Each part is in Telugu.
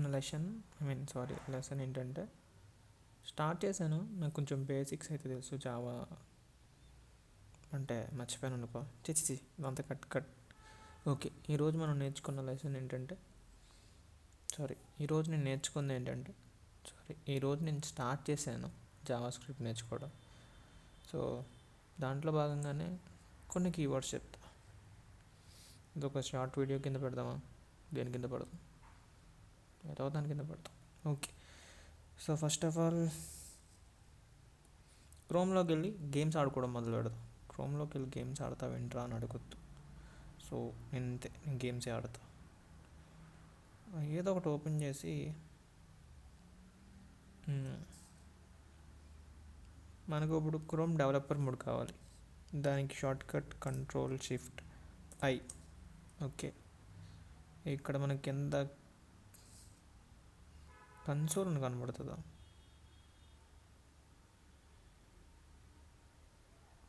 నేర్చుకున్న లెసన్ ఏంటంటే స్టార్ట్ చేశాను. నాకు కొంచెం బేసిక్స్ అయితే తెలుసు. జావా అంటే మర్చిపోయాను అనుకో. చిచి ఇదంతా కట్. ఓకే, ఈరోజు మనం నేర్చుకున్న లెసన్ ఏంటంటే ఈరోజు నేను నేర్చుకుంది ఏంటంటే ఈరోజు నేను స్టార్ట్ చేశాను జావా స్క్రిప్ట్ నేర్చుకోవడం. సో దాంట్లో భాగంగానే కొన్ని కీవర్డ్స్ చెప్తా. ఇది ఒక షార్ట్ వీడియో కింద పెడదామా? దేని కింద పెడదాం? ఏదో దాని కింద పెడతాం. Okay, so first of all క్రోమ్లోకి వెళ్ళి గేమ్స్ ఆడుకోవడం మొదలు పెడదాం. క్రోమ్లోకి వెళ్ళి గేమ్స్ ఆడతావు ఏంట్రా అని అడగొద్దు. సో నేను గేమ్సే ఆడతా. ఏదో ఒకటి ఓపెన్ చేసి మనకు ఇప్పుడు క్రోమ్ డెవలపర్ మోడ్ కావాలి. దానికి షార్ట్ కట్ Ctrl+Shift+I. ఓకే, ఇక్కడ మనకి కింద కన్సోల్ అని కనబడుతుందా?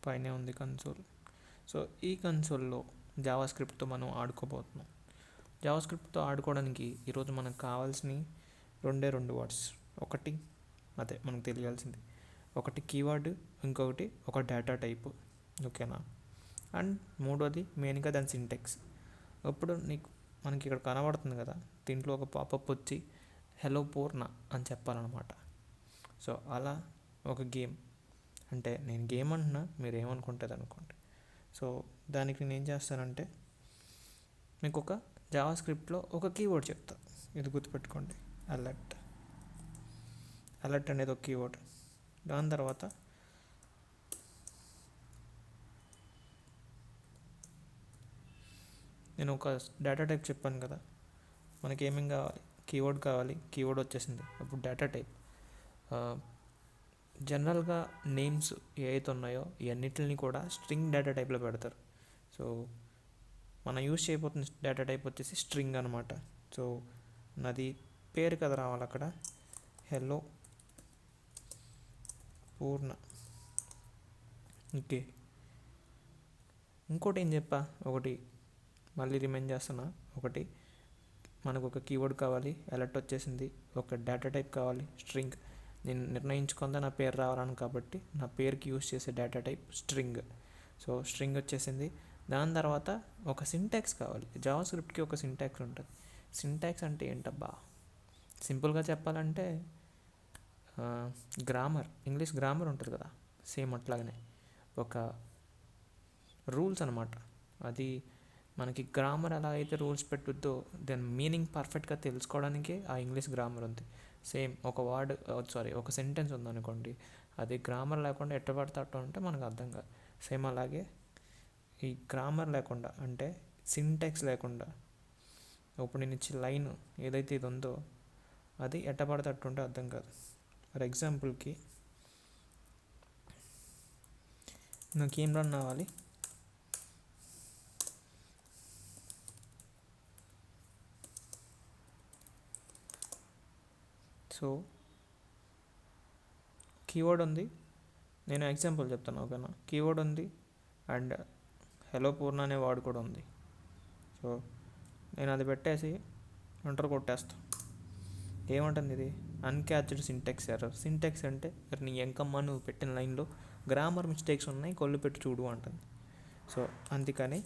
పైనే ఉంది కన్సోల్. సో ఈ కన్సోల్లో జావా స్క్రిప్ట్తో మనం ఆడుకోబోతున్నాం. జావా స్క్రిప్ట్తో ఆడుకోవడానికి ఈరోజు మనకు కావాల్సిన రెండు వర్డ్స్. ఒకటి అదే మనకు తెలియాల్సింది, ఒకటి కీవర్డ్, ఇంకొకటి ఒక డేటా టైపు. ఓకేనా? అండ్ మూడోది మెయిన్గా దాని సింటెక్స్. ఇప్పుడు మనకి ఇక్కడ కనబడుతుంది కదా, దీంట్లో ఒక పాపప్ వచ్చి హలో పూర్ణ అని చెప్పాలన్నమాట. సో అలా ఒక గేమ్, అంటే నేను గేమ్ అంటున్నా, మీరు ఏమనుకుంటుంది అనుకోండి. సో దానికి నేను ఏం చేస్తానంటే మీకు ఒక జావా స్క్రిప్ట్లో ఒక కీవర్డ్ చెప్తా. ఇది గుర్తుపెట్టుకోండి, అలర్ట్ అనేది ఒక కీవర్డ్. దాని తర్వాత నేను ఒక డేటా టైప్ చెప్పాను కదా, మనకి ఏమేం కావాలి? కీవర్డ్ కావాలి, కీవర్డ్ వచ్చేసింది. అప్పుడు డేటా టైప్. జనరల్గా నేమ్స్ ఏవైతే ఉన్నాయో ఇవన్నిటిని కూడా స్ట్రింగ్ డేటా టైప్లో పెడతారు. సో మనం యూజ్ చేయబోతున్న డేటా టైప్ వచ్చేసి స్ట్రింగ్ అనమాట. సో నాది పేరు కదా రావాలి అక్కడ, హలో పూర్ణ. ఓకే, ఇంకోటి ఏం చెప్పా, ఒకటి మళ్ళీ రిమైండ్ చేస్తున్నా. ఒకటి మనకు ఒక కీవర్డ్ కావాలి, అలర్ట్ వచ్చేసింది. ఒక డేటా టైప్ కావాలి, స్ట్రింగ్. నేను నిర్ణయించుకుందా నా పేరు రావాలని, కాబట్టి నా పేరుకి యూజ్ చేసే data type string. So string వచ్చేసింది. దాని తర్వాత ఒక సింటాక్స్ కావాలి. జావా స్క్రిప్ట్కి ఒక సింటాక్స్ ఉంటుంది. సింటాక్స్ అంటే ఏంటబ్బా? సింపుల్గా చెప్పాలంటే గ్రామర్, ఇంగ్లీష్ గ్రామర్ ఉంటుంది కదా, సేమ్ అట్లాగనే ఒక రూల్స్ అనమాట. అది మనకి గ్రామర్ ఎలా అయితే రూల్స్ పెట్టుద్దో, దాని మీనింగ్ పర్ఫెక్ట్గా తెలుసుకోవడానికే ఆ ఇంగ్లీష్ గ్రామర్ ఉంది. సేమ్ ఒక సెంటెన్స్ ఉందనుకోండి, అది గ్రామర్ లేకుండా ఎట్ట పడితే అట్ట ఉంటే మనకు అర్థం కాదు. సేమ్ అలాగే ఈ గ్రామర్ లేకుండా, అంటే సింటాక్స్ లేకుండా, ఇప్పుడు నేను ఇచ్చే లైన్ ఏదైతే ఇది ఉందో అది ఎట్ట పడితే అట్టు ఉంటే అర్థం కాదు. ఫర్ ఎగ్జాంపుల్కి నాకేం రన్ అవ్వాలి? సో కీవర్డ్ ఉంది, నేను ఎగ్జాంపుల్ చెప్తాను. ఓకేనా? కీవర్డ్ ఉంది అండ్ హలో పూర్ణ అనే వాడు కూడా ఉంది. సో నేను అది పెట్టేసి ఎంటర్ కొట్టేస్తాను. ఏమంటుంది ఇది? అన్క్యాచ్డ్ సింటాక్స్ ఎర్రర్. సింటాక్స్ అంటే నీ ఎంకమ్మ నువ్వు పెట్టిన లైన్లో గ్రామర్ మిస్టేక్స్ ఉన్నాయి, కొల్లు పెట్టి చూడు అంటుంది. సో అందుకని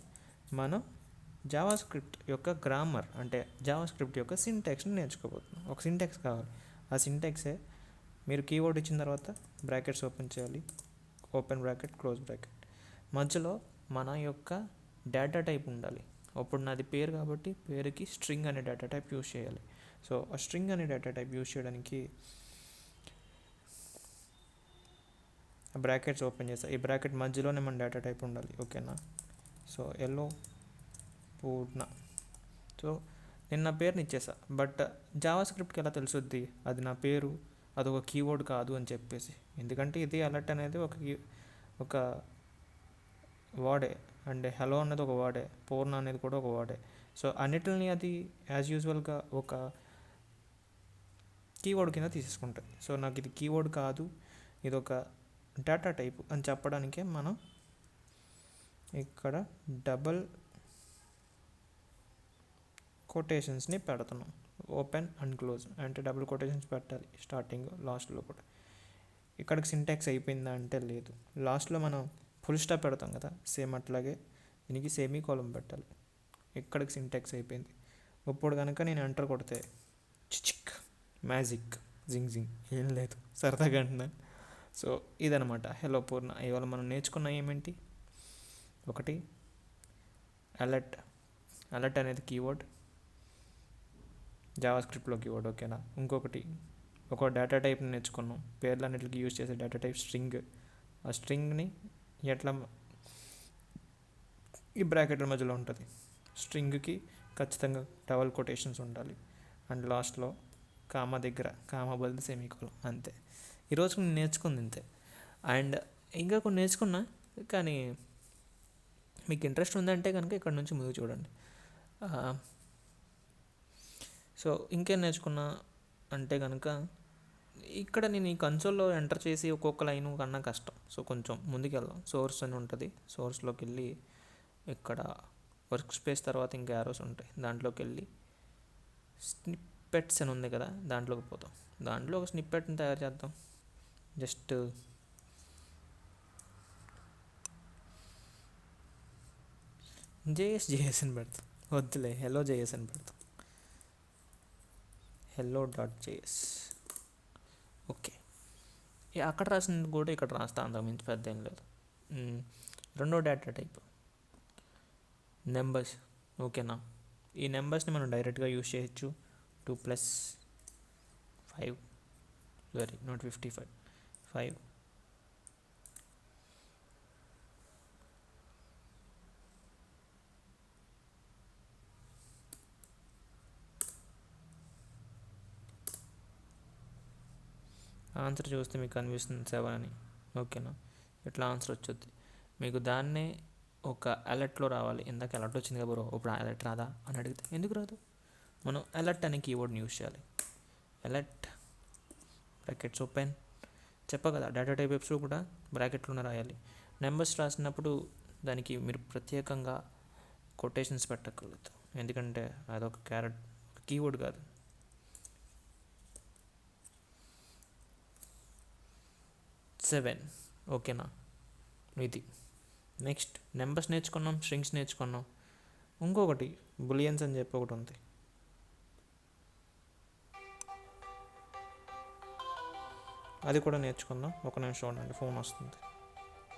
మనం జావా స్క్రిప్ట్ యొక్క గ్రామర్, అంటే జావా స్క్రిప్ట్ యొక్క సింటాక్స్ని నేర్చుకోబోతున్నాం. ఒక సింటాక్స్ కావాలి. ఆ సింటాక్సే మీరు కీవర్డ్ ఇచ్చిన తర్వాత బ్రాకెట్స్ ఓపెన్ చేయాలి, ఓపెన్ బ్రాకెట్, క్లోజ్ బ్రాకెట్. మధ్యలో మన యొక్క డేటా టైప్ ఉండాలి. అప్పుడు నాది పేరు కాబట్టి పేరుకి స్ట్రింగ్ అనే డేటా టైప్ యూజ్ చేయాలి. సో ఆ స్ట్రింగ్ అనే డేటా టైప్ యూజ్ చేయడానికి బ్రాకెట్స్ ఓపెన్ చేస్తా. ఈ బ్రాకెట్ మధ్యలోనే మన డేటా టైప్ ఉండాలి. ఓకేనా? సో ఎల్లో పూర్ణ. సో నేను నా పేరుని ఇచ్చేసా, బట్ జావా స్క్రిప్ట్కి ఎలా తెలుసుద్ది అది నా పేరు, అదొక కీవర్డ్ కాదు అని చెప్పేసి? ఎందుకంటే ఇది అలర్ట్ అనేది ఒక వర్డే, అండ్ హలో అనేది ఒక వర్డే, పూర్ణ అనేది కూడా ఒక వర్డే. సో అన్నిటిని అది యాజ్ యూజువల్గా ఒక కీవర్డ్ కింద తీసేసుకుంటుంది. సో నాకు ఇది కీవర్డ్ కాదు, ఇది ఒక డేటా టైప్ అని చెప్పడానికే మనం ఇక్కడ డబల్ కొటేషన్స్ని పెడుతున్నాం. ఓపెన్ అండ్ క్లోజ్ అంటే డబుల్ కొటేషన్స్ పెట్టాలి స్టార్టింగ్ లాస్ట్లో కూడా. ఇక్కడికి సింటాక్స్ అయిపోయిందా అంటే లేదు, లాస్ట్లో మనం ఫుల్ స్టాప్ పెడతాం కదా, సేమ్ అట్లాగే దీనికి సెమీ కాలం పెట్టాలి. ఇక్కడికి సింటాక్స్ అయిపోయింది. ఇప్పుడు కనుక నేను ఎంటర్ కొడితే చిక్ మ్యాజిక్ జింగ్ జింగ్, ఏం లేదు సరదాగా అంటున్నాను. సో ఇదనమాట హలో పూర్ణ. ఇవాళ మనం నేర్చుకున్న ఏమేంటి, ఒకటి అలర్ట్. అలర్ట్ అనేది కీవర్డ్, జావా స్క్రిప్ట్లో కీవర్డ్, ఓకేనా. ఇంకొకటి ఒక డేటా టైప్ని నేర్చుకున్నాం, పేర్లన్నిటికి యూజ్ చేసే డేటా టైప్ స్ట్రింగ్. ఆ స్ట్రింగ్ని ఎట్లా ఈ బ్రాకెట్ల మధ్యలో ఉంటుంది, స్ట్రింగ్కి ఖచ్చితంగా డబల్ కొటేషన్స్ ఉండాలి. అండ్ లాస్ట్లో కామా దగ్గర కామా బదులు సెమీకోలం, అంతే. ఈరోజు నేను నేర్చుకుంది ఇంతే. అండ్ ఇంకా కొన్ని నేర్చుకున్నా, కానీ మీకు ఇంట్రెస్ట్ ఉందంటే కనుక ఇక్కడ నుంచి ముందుకు చూడండి. సో ఇంకేం నేర్చుకున్నా అంటే కనుక, ఇక్కడ నేను ఈ కన్సోల్లో ఎంటర్ చేసి ఒక్కొక్క లైన్ కన్నా కష్టం. సో కొంచెం ముందుకెళ్దాం. సోర్స్ అని ఉంటుంది, సోర్స్లోకి వెళ్ళి ఇక్కడ వర్క్ స్పేస్ తర్వాత ఇంకా యారోస్ ఉంటాయి, దాంట్లోకి వెళ్ళి స్నిప్పెట్స్ అని ఉంది కదా, దాంట్లోకి పోతాం. దాంట్లో ఒక స్నిప్పెట్ని తయారు చేద్దాం. జస్ట్ జేఎస్ అని పెడతాం, వద్దులే హెలో జేఎస్ అని పెడతాం, hello.js. ఓకే, అక్కడ రాసింది కూడా ఇక్కడ రాస్తా, అంతకుమించి పెద్ద ఏం లేదు. రెండో డేటా టైప్ నెంబర్స్, ఓకేనా. ఈ నెంబర్స్ని మనం డైరెక్ట్గా యూజ్ చేయొచ్చు. 2 + 5, సారీ నాట్ 55, 5. ఆన్సర్ చూస్తే మీకు కనిపిస్తుంది 7 అని, ఓకేనా. ఇట్లా ఆన్సర్ వచ్చుద్ది మీకు. దాన్నే ఒక అలర్ట్లో రావాలి. ఇందాక అలర్ట్ వచ్చింది కదా బ్రో, ఇప్పుడు అలర్ట్ రాదా అని అడిగితే ఎందుకు రాదు, మనం అలర్ట్ అనే కీవర్డ్ని యూజ్ చేయాలి. అలర్ట్ బ్రాకెట్స్ ఓపెన్, చెప్పా కదా డేటా టైప్ వెబ్స్ కూడా బ్రాకెట్లోనే రాయాలి. నెంబర్స్ రాసినప్పుడు దానికి మీరు ప్రత్యేకంగా కొటేషన్స్ పెట్టగలదు, ఎందుకంటే అదొక కీవర్డ్ కాదు. 7, ఓకేనా. ఇది నెక్స్ట్ నెంబర్స్ నేర్చుకున్నాం, స్ట్రింగ్స్ నేర్చుకున్నాం. ఇంకొకటి బులియన్స్ అని చెప్పి ఒకటి ఉంది, అది కూడా నేర్చుకుందాం. ఒక నిమిషం ఉండండి, ఫోన్ వస్తుంది.